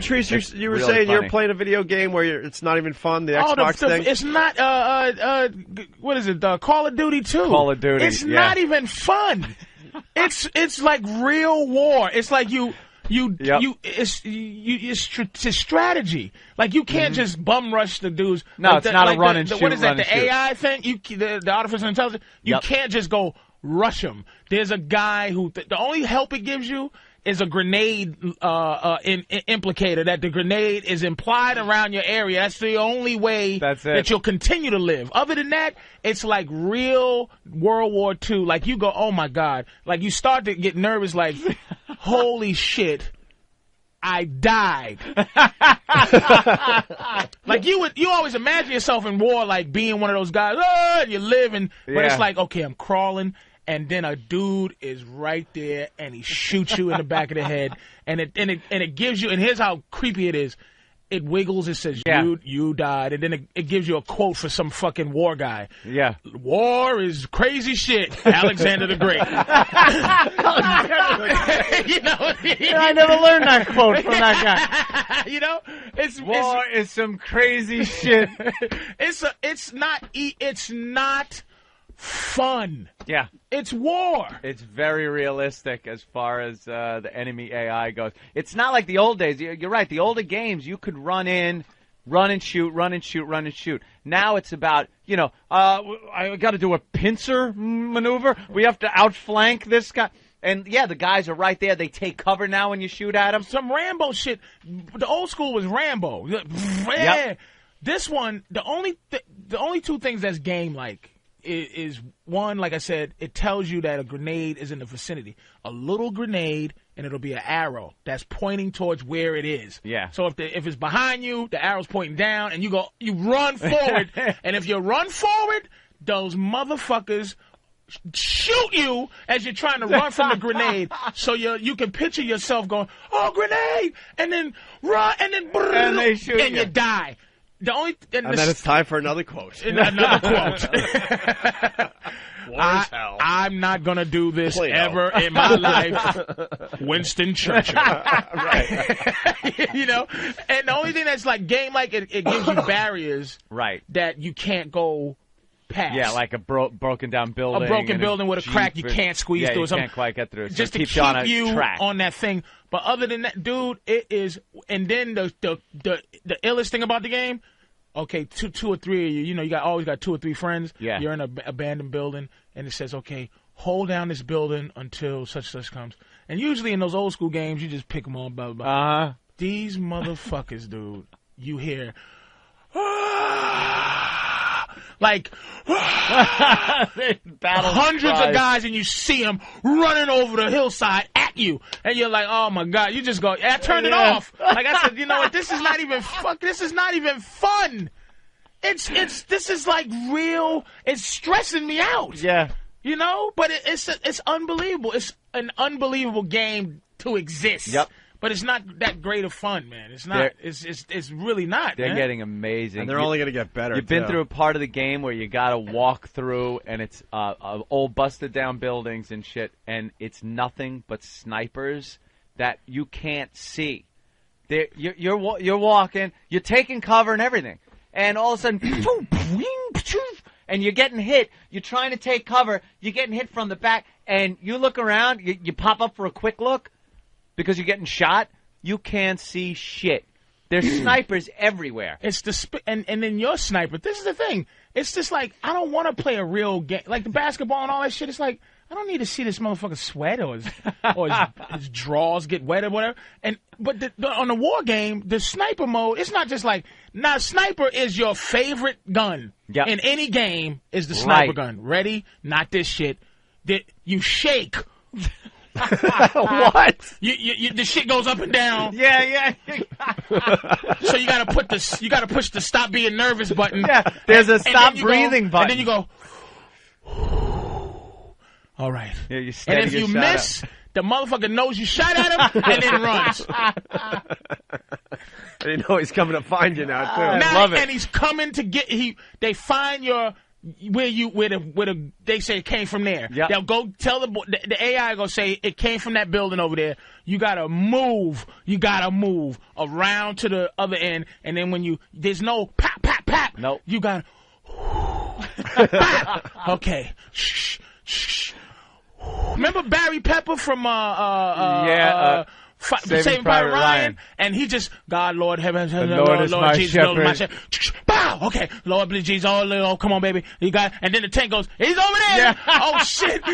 Patrice, you were saying you're playing a video game where it's not even fun, the Xbox thing? It's not, what is it, Call of Duty 2. Call of Duty, It's not even fun. It's like real war. It's like it's strategy. Like you can't just bum rush the dudes. No, like it's not a run and shoot. What is that? The AI thing? The artificial intelligence. You can't just go rush them. There's a guy who the only help it gives you is a grenade implicator. That the grenade is implied around your area. That's the only way that you'll continue to live. Other than that, it's like real World War II. Like you go, oh my God. Like you start to get nervous. Like, holy shit, I died. Like you always imagine yourself in war, like being one of those guys. Oh, and you live, but it's like, okay, I'm crawling. And then a dude is right there, and he shoots you in the back of the head, and it gives you. And here's how creepy it is: it wiggles. It says you died, and then it gives you a quote for some fucking war guy. Yeah, war is crazy shit. Alexander the Great. I never learned that quote from that guy. War is some crazy shit. It's not fun. Yeah. It's war. It's very realistic as far as the enemy AI goes. It's not like the old days. You're right. The older games, you could run and shoot. Now it's about, I got to do a pincer maneuver. We have to outflank this guy. And, the guys are right there. They take cover now when you shoot at them. Some Rambo shit. The old school was Rambo. Yep. This one, the only two things that's game-like is one, like I said, it tells you that a grenade is in the vicinity. A little grenade, and it'll be an arrow that's pointing towards where it is. Yeah. So if it's behind you, the arrow's pointing down, and you run forward. And if you run forward, those motherfuckers shoot you as you're trying to run from the grenade. So you can picture yourself going, oh, grenade, and then run, and then and they shoot and you die. And then it's time for another quote. Another quote. I'm not going to do this ever in my life. Winston Churchill. Right. And the only thing that's like game-like, it gives you barriers that you can't go past. Yeah, like a broken down building. A broken building with a crack you can't squeeze through. You can't quite get through. Just to keep you on that thing. But other than that, dude, it is. And then the illest thing about the game, okay, two or three of you, you always got 2 or 3 friends. Yeah. You're in an abandoned building, and it says, okay, hold down this building until such comes. And usually in those old school games, you just pick them all, blah, blah, blah. These motherfuckers, dude, you hear, like hundreds of guys, and you see them running over the hillside at you, and you're like, oh my God, you just go, I turned it off. Like I said, you know what, this is not even fun. This is like real, it's stressing me out. Yeah. But it's unbelievable. It's an unbelievable game to exist. Yep. But it's not that great of fun, man. It's not. It's really not. They're getting amazing. And they're only going to get better. You've been through a part of the game where you got to walk through, and it's old busted down buildings and shit, and it's nothing but snipers that you can't see. You're walking, you're taking cover and everything, and all of a sudden, and you're getting hit. You're trying to take cover. You're getting hit from the back, and you look around. You pop up for a quick look. Because you're getting shot, you can't see shit. There's snipers everywhere. It's and then your sniper. This is the thing. It's just like, I don't want to play a real game. Like the basketball and all that shit. It's like, I don't need to see this motherfucker sweat or his drawers get wet or whatever. But on the war game, the sniper mode, it's not just like, sniper is your favorite gun. Yep. In any game is the sniper gun. Ready? Not this shit. You shake. What? The shit goes up and down. Yeah. So you gotta push the stop being nervous button. Yeah, there's a stop breathing button. And then you go, all right. Yeah, you and if you miss, the motherfucker knows you shot at him and then runs. And you know he's coming to find you now too. I love it. And he's coming to get. They find your where they say it came from there. Yep. They'll go tell the AI gonna say it came from that building over there. You gotta move around to the other end, and then when there's no pop. Nope. You gotta okay. Shh. Remember Barry Pepper from Saving Private Ryan, and he just, God, Lord, heaven, Lord Jesus, Lord, my shepherd. Bow. Okay, Lord, Jesus, oh, come on, baby, you got. And then the tank goes, he's over there. Yeah. Oh shit!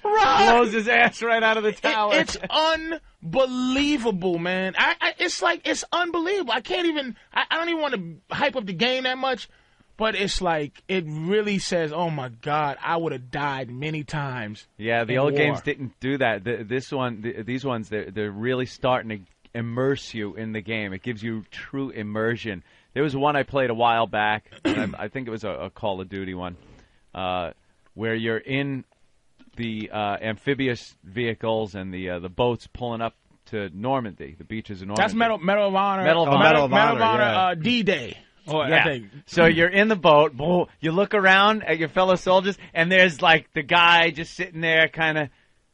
Right. Blows his ass right out of the tower. It's unbelievable, man. It's unbelievable. I can't even. I don't even want to hype up the game that much. But it's like, it really says, oh, my God, I would have died many times. Yeah, the old games didn't do that. These ones, they're really starting to immerse you in the game. It gives you true immersion. There was one I played a while back, and I think it was a Call of Duty one, where you're in the amphibious vehicles and the boats pulling up to Normandy, the beaches of Normandy. That's Medal of Honor. Medal of Honor, yeah. D-Day. Oh, yeah. I think. So you're in the boat. You look around at your fellow soldiers, and there's like the guy just sitting there, kind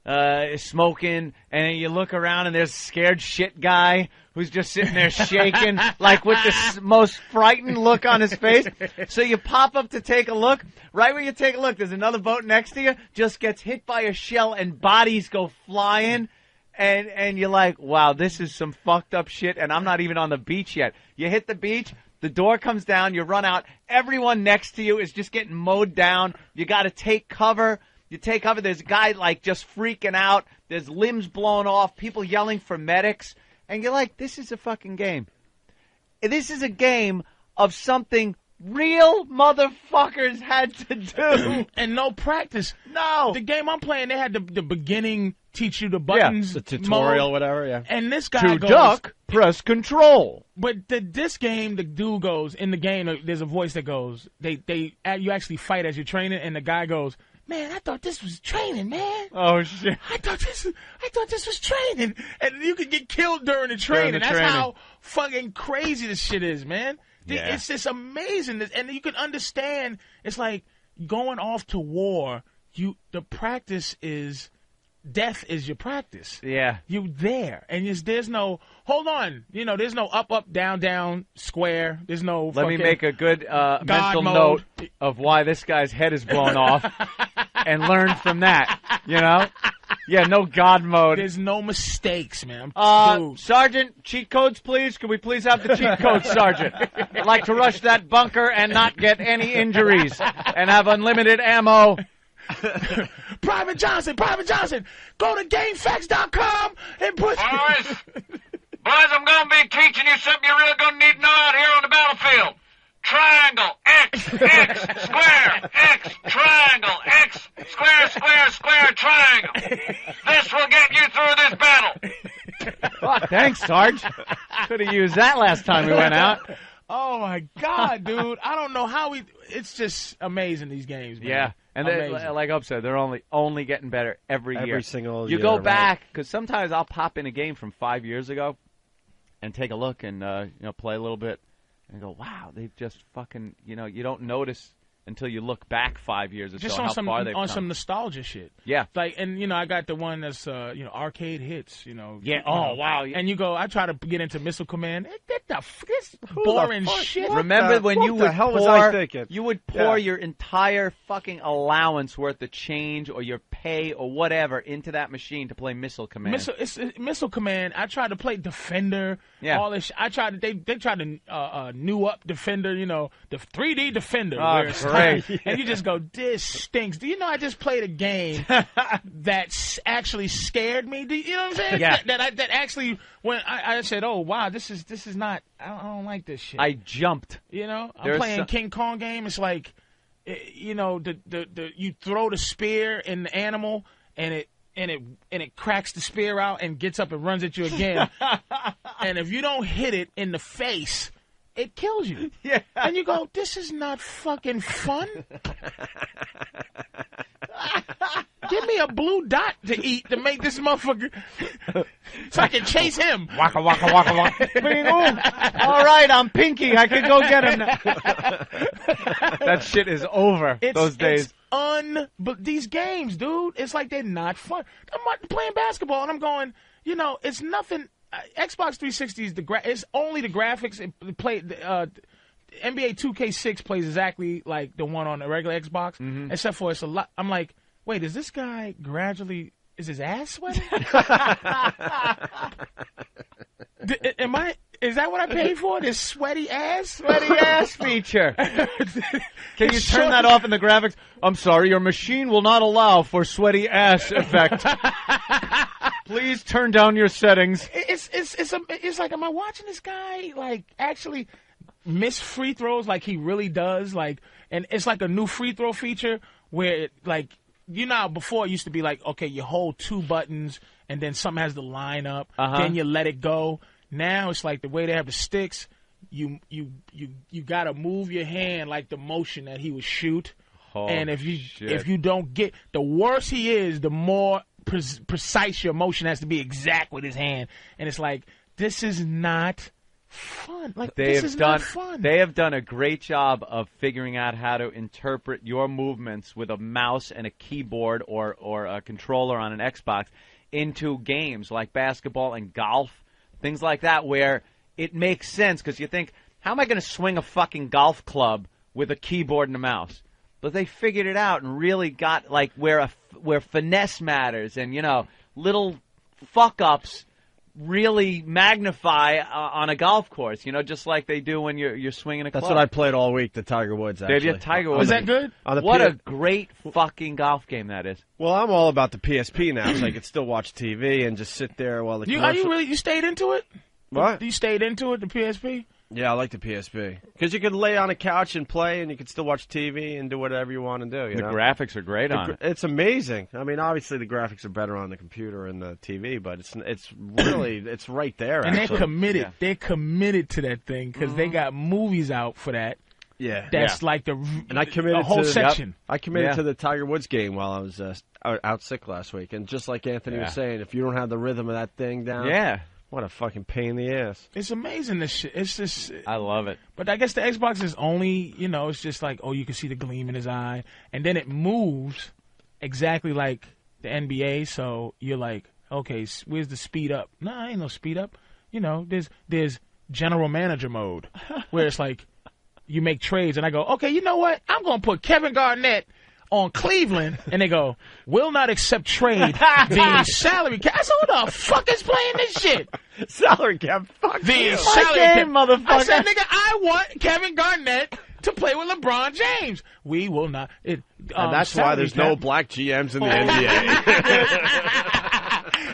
of smoking. And then you look around, and there's a scared shit guy who's just sitting there shaking, like with the most frightened look on his face. So you pop up to take a look. Right when you take a look, there's another boat next to you. Just gets hit by a shell, and bodies go flying. And you're like, wow, this is some fucked up shit. And I'm not even on the beach yet. You hit the beach. The door comes down, you run out, everyone next to you is just getting mowed down. You got to take cover. You take cover. There's a guy like just freaking out. There's limbs blown off, people yelling for medics. And you're like, this is a fucking game. This is a game of something real motherfuckers had to do. And no practice. No. The game I'm playing, they had the beginning teach you the buttons. Yeah, the tutorial, mode. Whatever, yeah. And this guy goes, duck, press control. But this game, the dude goes, in the game, there's a voice that goes, you actually fight as you're training, and the guy goes, man, I thought this was training, man. Oh, shit. I thought this was training. And you could get killed during the training. That's how fucking crazy this shit is, man. Yeah. It's just amazing. And you can understand, it's like going off to war, the practice is, death is your practice. Yeah. You there. And there's no, hold on, there's no up, down, square. There's no Let me make a good mental note of why this guy's head is blown off and learn from that, Yeah, no God mode. There's no mistakes, man. Sergeant, cheat codes, please. Could we please have the cheat codes, Sergeant? I'd like to rush that bunker and not get any injuries and have unlimited ammo. Private Johnson, go to GameFAQs.com and put... Boys, I'm going to be teaching you something you're really going to need to know out here on the battlefield. Triangle, X, square, X, triangle, X, square, triangle. This will get you through this battle. Oh, thanks, Sarge. Could have used that last time we went out. Oh, my God, dude. I don't know how it's just amazing, these games, man. Yeah. And like Up said, they're only getting better every year. Every single year. You go back, because sometimes I'll pop in a game from 5 years ago and take a look and play a little bit and go, wow, they've just fucking, you don't notice until you look back 5 years or just so on how far they've come. On some nostalgia shit. Yeah. Like, and I got the one that's arcade hits. Yeah. Oh wow. And I try to get into Missile Command. This boring shit. Remember when you would hell was I thinking? You would pour your entire fucking allowance worth of change or your pay or whatever into that machine to play Missile Command. Missile Command. I tried to play Defender. Yeah. All this. I tried. They tried to new up Defender. The 3D Defender. Oh, great. And you just go, this stinks. Do you know I just played a game that actually scared me? You know what I'm saying? Yeah. That actually, when I said, oh wow, this is not. I don't like this shit. I jumped. I'm playing King Kong game. It's like, you throw the spear in the animal and it cracks the spear out and gets up and runs at you again. And if you don't hit it in the face, it kills you. Yeah. And you go, this is not fucking fun. Give me a blue dot to eat to make this motherfucker so I can chase him. Waka waka waka waka. All right, I'm Pinky. I could go get him now. That shit is over. Those days. But these games, dude, it's like they're not fun. I'm playing basketball and I'm going, you know, it's nothing. Xbox 360 is it's only the graphics. It NBA 2K6 plays exactly like the one on the regular Xbox, except for it's a lot. I'm like, wait, is this guy gradually? Is his ass sweating? Is that what I paid for? This sweaty ass feature. Can you turn that off in the graphics? I'm sorry, your machine will not allow for sweaty ass effect. Please turn down your settings. It's like, am I watching this guy like actually miss free throws like he really does? Like, and it's like a new free throw feature where you know, before it used to be like, okay, you hold 2 buttons and then something has to line up, then you let it go. Now it's like the way they have the sticks, you got to move your hand like the motion that he would shoot. Oh, and if you don't get, the worse he is, the more precise your motion has to be exact with his hand. And it's like, this is not fun. Like, this is not fun. They have done a great job of figuring out how to interpret your movements with a mouse and a keyboard or a controller on an Xbox into games like basketball and golf, things like that, where it makes sense because you think, how am I going to swing a fucking golf club with a keyboard and a mouse? But they figured it out and really got like where finesse matters and, you know, little fuck-ups really magnify on a golf course, you know, just like they do when you're swinging a club. That's what I played all week, the Tiger Woods, actually. Did you? Tiger Woods. Was that good? What a great fucking golf game that is. Well, I'm all about the PSP now, so I can still watch TV and just sit there while the commercial... You stayed into it? What? You stayed into it, the PSP? Yeah, I like the PSP. Because you could lay on a couch and play, and you could still watch TV and do whatever you want to do. You know? Graphics are great on it. It's amazing. I mean, obviously the graphics are better on the computer and the TV, but it's really it's right there. And actually. they're committed. Yeah. They're committed to that thing because they got movies out for that. Yeah, that's like and I committed the whole section. Yep, I committed to the Tiger Woods game while I was out sick last week, and just like Anthony was saying, if you don't have the rhythm of that thing down, what a fucking pain in the ass. It's amazing, this shit. It's just... I love it. But I guess the Xbox is only, you know, it's just like, oh, you can see the gleam in his eye. And then it moves exactly like the NBA. So you're like, okay, where's the speed up? No, ain't no speed up. You know, there's general manager mode where it's like you make trades. And I go, okay, you know what? I'm going to put Kevin Garnett on Cleveland, and they go, will not accept trade the salary cap. I said, who the fuck is playing this shit? Salary cap, fuck the you. salary cap, motherfucker. I said, nigga, I want Kevin Garnett to play with LeBron James. We will not. And that's why there's no black GMs in the NBA.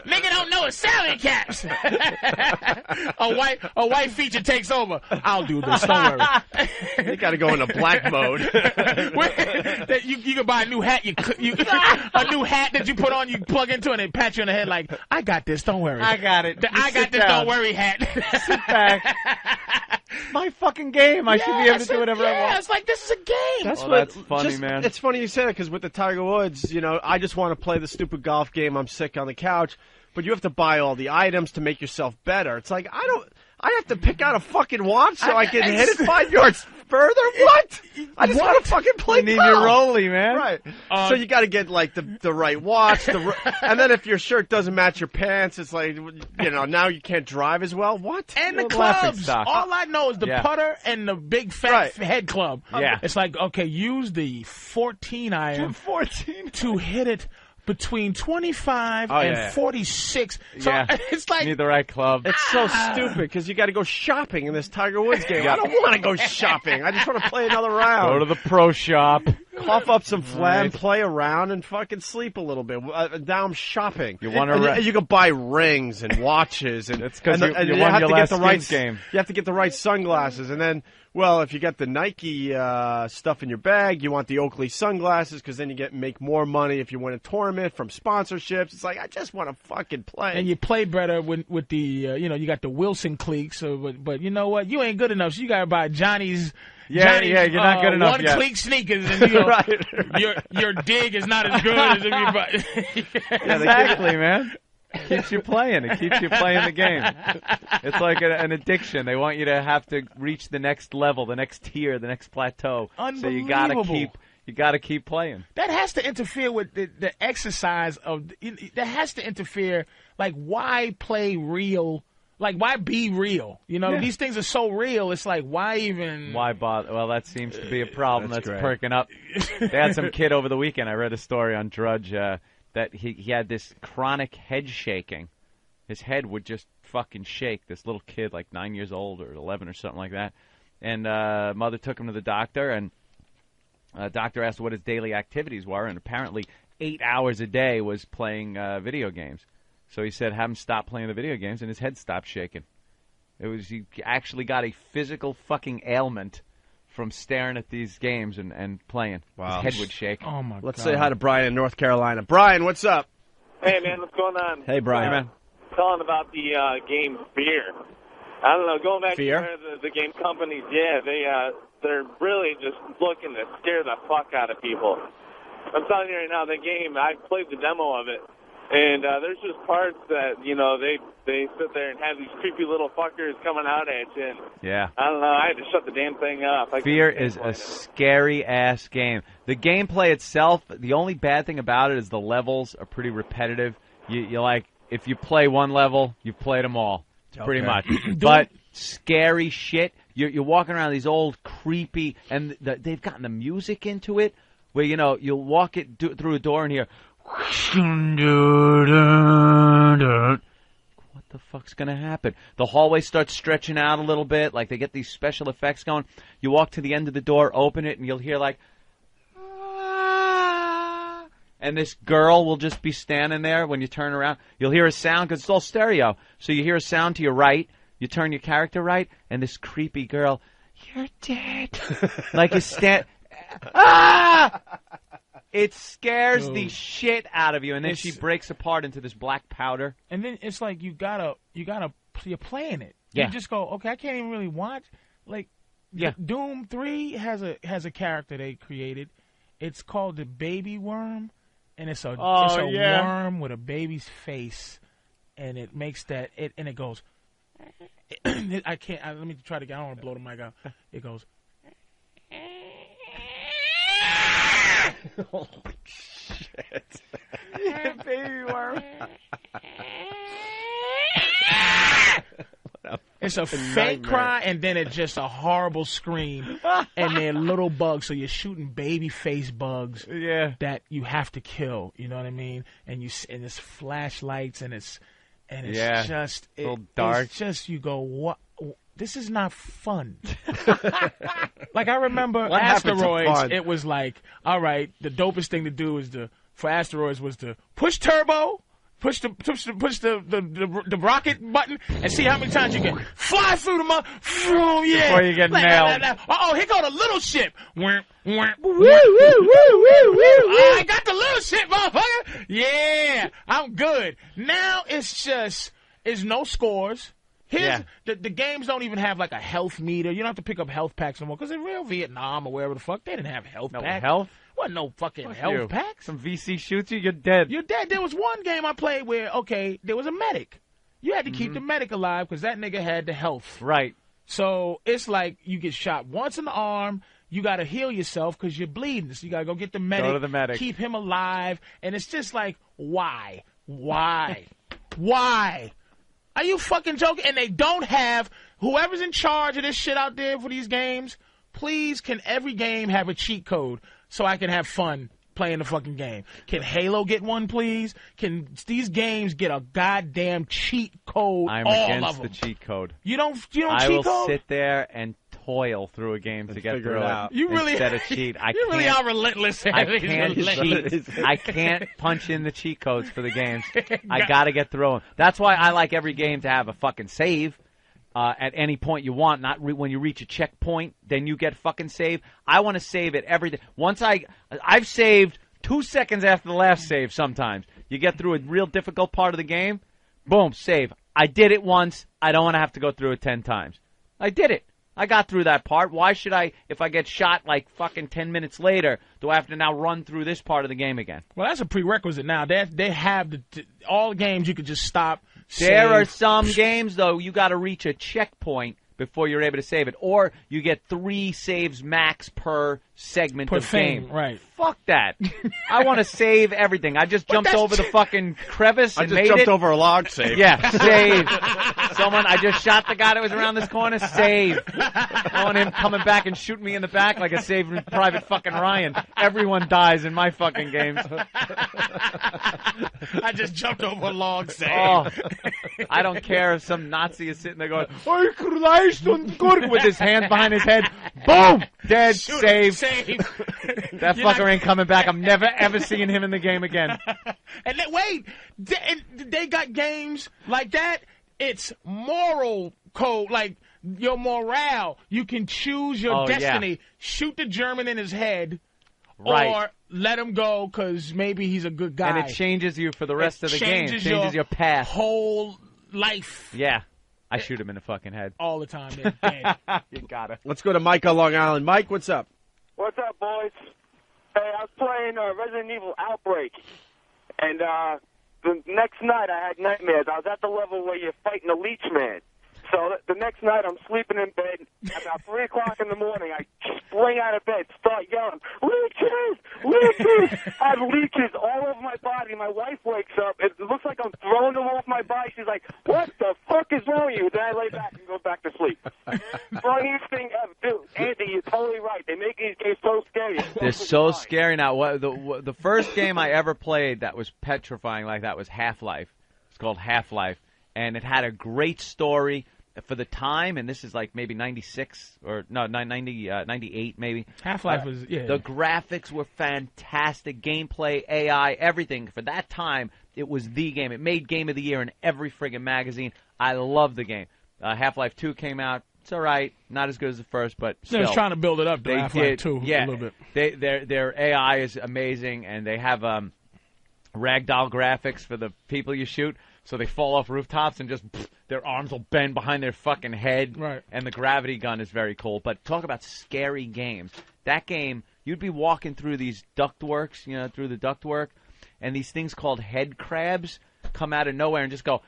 Nigga don't know his salary caps. a white feature takes over. I'll do this. Don't worry. You got to go into black mode. You can buy a new hat. A new hat that you put on. You plug into it and it pat you on the head like, I got this. Don't worry. I got it. I got this. Don't worry hat. Sit back. My fucking game. I should be able to do whatever I want. Yeah, it's like this is a game. That's funny, man. It's funny you say that because with the Tiger Woods, you know, I just want to play the stupid golf game. I'm sick on the couch. But you have to buy all the items to make yourself better. It's like, I have to pick out a fucking watch so I can hit it 5 yards further? What? I just want to fucking play golf. You need your rolly, man. Right. So you got to get, like, the right watch. And then if your shirt doesn't match your pants, it's like, you know, now you can't drive as well. What? And the clubs. All I know is the putter and the big fat head club. Yeah. It's like, okay, use the 14 iron to hit it between 25 and 46. So it's like... You need the right club. It's so stupid because you got to go shopping in this Tiger Woods game. I don't want to go shopping. I just want to play another round. Go to the pro shop. Cough up some phlegm, play around, and fucking sleep a little bit. Now I'm shopping. You can buy rings and watches. And it's because you won your last game. You have to get the right sunglasses. And then, well, if you got the Nike stuff in your bag, you want the Oakley sunglasses because then you make more money if you win a tournament from sponsorships. It's like, I just want to fucking play. And you play better with the, you know, you got the Wilson cleats. But you know what? You ain't good enough. So you got to buy Johnny's Yeah, you're not good enough one yet. cleat sneakers, and your dig is not as good as if you. Exactly, man. Keeps you playing. It keeps you playing the game. It's like an addiction. They want you to have to reach the next level, the next tier, the next plateau. So you gotta keep playing. That has to interfere with the exercise of. That has to interfere. Like, why play real? Like, why be real? You know, these things are so real. It's like, why even? Why bother? Well, that seems to be a problem that's great. perking up. They had some kid over the weekend. I read a story on Drudge that he had this chronic head shaking. His head would just fucking shake. This little kid, like 9 years old or 11 or something like that. And mother took him to the doctor, and doctor asked what his daily activities were, and apparently 8 hours a day was playing video games. So he said, have him stop playing the video games, and his head stopped shaking. He actually got a physical fucking ailment from staring at these games and playing. Wow. His head would shake. Oh my God. Let's say hi to Brian in North Carolina. Brian, what's up? Hey, man, what's going on? Hey, Brian. Hey, man. Calling about the game Fear. I don't know, going back Fear? to the game companies, they're really just looking to scare the fuck out of people. I'm telling you right now, the game, I played the demo of it, and there's just parts that, you know, they sit there and have these creepy little fuckers coming out at you, and Yeah. I don't know, I had to shut the damn thing off. Fear is a scary-ass game. The gameplay itself, the only bad thing about it is the levels are pretty repetitive. You like, if you play one level, you've played them all, pretty much. But scary shit, you're walking around these old creepy, and they've gotten the music into it, where, you know, you'll walk through a door and hear, what the fuck's going to happen? The hallway starts stretching out a little bit, like they get these special effects going. You walk to the end of the door, open it, and you'll hear like, ah, and this girl will just be standing there when you turn around. You'll hear a sound, because it's all stereo. So you hear a sound to your right, you turn your character right, and this creepy girl, you're dead. Like you stand, ah! It scares the shit out of you, and then she breaks apart into this black powder. And then it's like you're playing it. Yeah. You just go, okay, I can't even really watch. Like, Doom 3 has a character they created. It's called the Baby Worm, and it's a worm with a baby's face, and it makes and it goes. I can't. Let me try to get. I don't want to blow the mic out. It goes. Holy shit. Baby worm. It's a fake cry, and then it's just a horrible scream, and they're little bugs. So you're shooting baby face bugs that you have to kill. You know what I mean? And it's flashlights, and it's just a little dark. It's just you go, what? This is not fun. Like, I remember Asteroids. It was like, all right, the dopest thing to do for Asteroids was to push turbo, push the rocket button, and see how many times you can fly through the mud. Before you get nailed. Uh-oh, here go the little ship. I got the little ship, motherfucker. Yeah, I'm good. Now it's no scores. The games don't even have like a health meter. You don't have to pick up health packs no more. Because in real Vietnam or wherever the fuck, they didn't have health packs. Health? Wasn't no fucking health packs. Some VC shoots you, you're dead. You're dead. There was one game I played where, there was a medic. You had to keep the medic alive because that nigga had the health. Right. So it's like you get shot once in the arm. You got to heal yourself because you're bleeding. So you got to go get the medic. Go to the medic. Keep him alive. And it's just like, why? Why? Why? Are you fucking joking? And they don't have, whoever's in charge of this shit out there for these games, please, can every game have a cheat code so I can have fun playing the fucking game? Can Halo get one, please? Can these games get a goddamn cheat code? I'm all against of them? the cheat code. You don't cheat code? I will sit there and toil through a game to get through it. You really, instead of cheat. You really are relentless. I can't cheat. I can't punch in the cheat codes for the games. I got to get through them. That's why I like every game to have a fucking save at any point you want. Not when you reach a checkpoint, then you get fucking save. I want to save it every day. Once I've saved 2 seconds after the last save. Sometimes you get through a real difficult part of the game, boom, save. I did it once. I don't want to have to go through it 10 times. I did it. I got through that part. Why should I, if I get shot like fucking 10 minutes later, do I have to now run through this part of the game again? Well, that's a prerequisite now. They have all games you could just stop. There save. are some games, though, you got to reach a checkpoint before you're able to save it. Or you get 3 saves max per segment per of thing, game. Right. Fuck that. I want to save everything. I just jumped over the fucking crevice and made it. I just jumped over a log save. Yeah, save. I just shot the guy that was around this corner, save. I want him coming back and shooting me in the back like a Saving Private fucking Ryan. Everyone dies in my fucking games. I just jumped over a log save. Oh, I don't care if some Nazi is sitting there going, "I Christ und Gott," with his hands behind his head. Boom! Dead. Save. That fucker ain't coming back. I'm never, ever seeing him in the game again. And they got games like that. It's moral code, like your morale. You can choose your destiny. Yeah. Shoot the German in his head, or let him go because maybe he's a good guy. And it changes you for the rest of the game. It changes your path. Whole life. Yeah. I shoot him in the fucking head. All the time. They're dead. You got it. Let's go to Mike on Long Island. Mike, what's up? What's up, boys? Hey, I was playing Resident Evil Outbreak, and the next night I had nightmares. I was at the level where you're fighting a leech man. So the next night I'm sleeping in bed. About 3 o'clock in the morning, I spring out of bed, start yelling, "Leeches! Leeches!" I have leeches all over my body. My wife wakes up. It looks like I'm throwing them off my body. She's like, "What the fuck is wrong with you?" Then I lay back and go back to sleep. Funniest thing ever. Dude, Andy, you're totally right. They make these games so scary. They're so scary now. The first game I ever played that was petrifying like that was Half-Life. It's called Half-Life. And it had a great story for the time, and this is like maybe 96 or no, 98 maybe. Half-Life was, yeah. The graphics were fantastic, gameplay, AI, everything. For that time, it was the game. It made Game of the Year in every friggin' magazine. I love the game. Half-Life 2 came out. It's all right, not as good as the first, but still. They're trying to build it up to Half-Life 2 yeah, a little bit. Their AI is amazing, and they have ragdoll graphics for the people you shoot. So they fall off rooftops and just their arms will bend behind their fucking head. Right. And the gravity gun is very cool. But talk about scary games. That game, you'd be walking through these ductworks, through the ductwork, and these things called head crabs come out of nowhere and just go,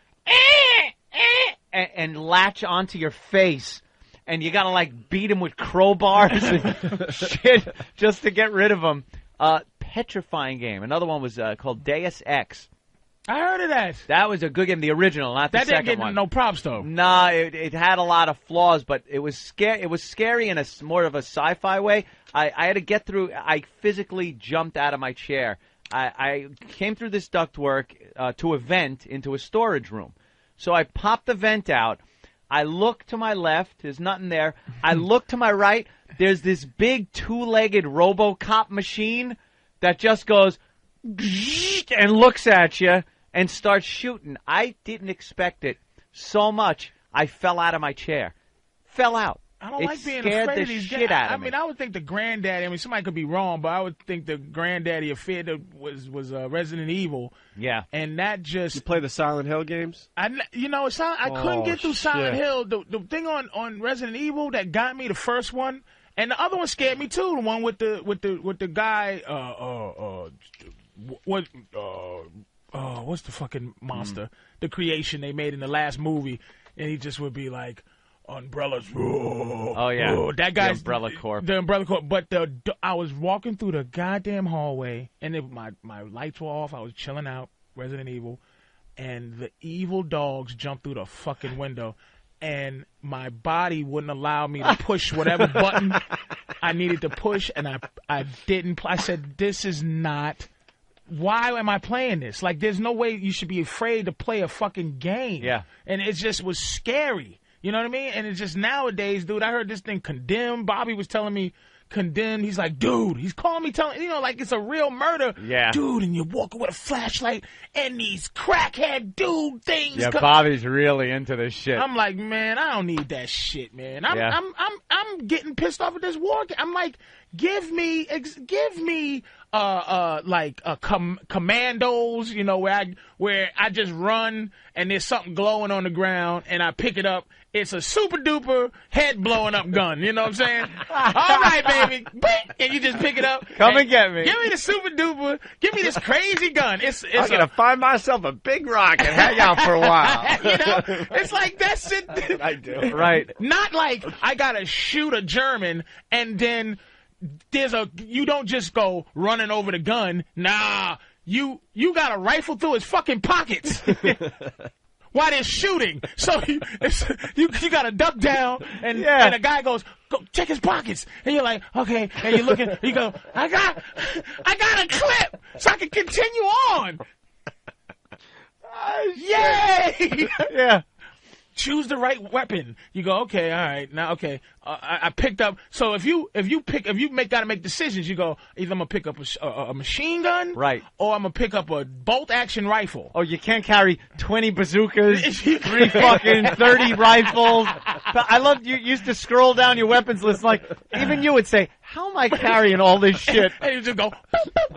and latch onto your face. And you got to, like, beat them with crowbars and shit just to get rid of them. Petrifying game. Another one was called Deus Ex. I heard of that. That was a good game, the original, not the second one. That didn't get no props, though. Nah, it had a lot of flaws, but it was scary. It was scary in a more of a sci-fi way. I had to get through. I physically jumped out of my chair. I came through this ductwork to a vent into a storage room. So I popped the vent out. I look to my left. There's nothing there. I look to my right. There's this big 2-legged RoboCop machine that just goes and looks at you and starts shooting. I didn't expect it so much. I fell out of my chair. Fell out. I don't like being afraid of these shit out of me. I mean, I would think the granddaddy. I mean, somebody could be wrong, but I would think the granddaddy of fear was Resident Evil. Yeah, and that just. You play the Silent Hill games? I couldn't get through Silent Hill. The thing on Resident Evil that got me, the first one, and the other one scared me too. The one with the guy. What's the fucking monster? The creation they made in the last movie, and he just would be like, umbrellas. Oh yeah, that guy's the Umbrella Corp. The Umbrella Corp. But I was walking through the goddamn hallway, and my lights were off. I was chilling out, Resident Evil, and the evil dogs jumped through the fucking window, and my body wouldn't allow me to push whatever button I needed to push, and I didn't. I said, this is not. Why am I playing this? Like, there's no way you should be afraid to play a fucking game. Yeah. And it just was scary. You know what I mean? And it's just nowadays, dude, I heard this thing Condemned. Bobby was telling me Condemned. He's like, dude, he's calling me, like it's a real murder. Yeah. Dude, and you're walking with a flashlight and these crackhead dude things. Yeah, Bobby's really into this shit. I'm like, man, I don't need that shit, man. I'm getting pissed off at this war game. I'm like, give me commandos, you know, where I just run and there's something glowing on the ground and I pick it up. It's a super duper head blowing up gun. You know what I'm saying? All right, baby. And you just pick it up. Come and get me. Give me the super duper. Give me this crazy gun. I'm going to find myself a big rock and hang out for a while. You know, it's like that's it. That's what I do. Right. Not like I got to shoot a German and then you don't just go running over the gun. Nah, you got to rifle through his fucking pockets. While they're shooting, so you got to duck down, and a guy goes, "Go check his pockets," and you're like, "Okay," and you're looking, you go, "I got a clip, so I can continue on." Yay! Yeah. Choose the right weapon. You go, okay, all right, now, okay. I picked up. So if you gotta make decisions, you go either I'm gonna pick up a machine gun, right, or I'm gonna pick up a bolt action rifle. Oh, you can't carry 20 bazookas, 3 fucking 30 rifles. But I love you used to scroll down your weapons list like even you would say, how am I carrying all this shit? And you just go.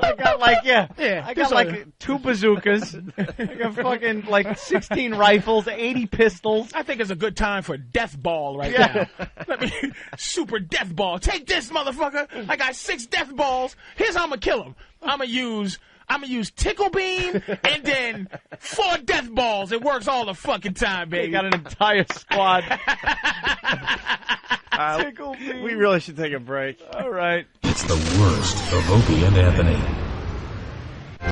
I got I got like 2 bazookas. I got fucking like 16 rifles, 80 pistols. I think it's a good time for death ball right now. Let me super death ball. Take this, motherfucker. I got 6 death balls. Here's how I'm gonna kill him. I'm gonna use tickle beam and then 4 death balls. It works all the fucking time, baby. You got an entire squad. We really should take a break. All right. It's the worst of Opie and Anthony.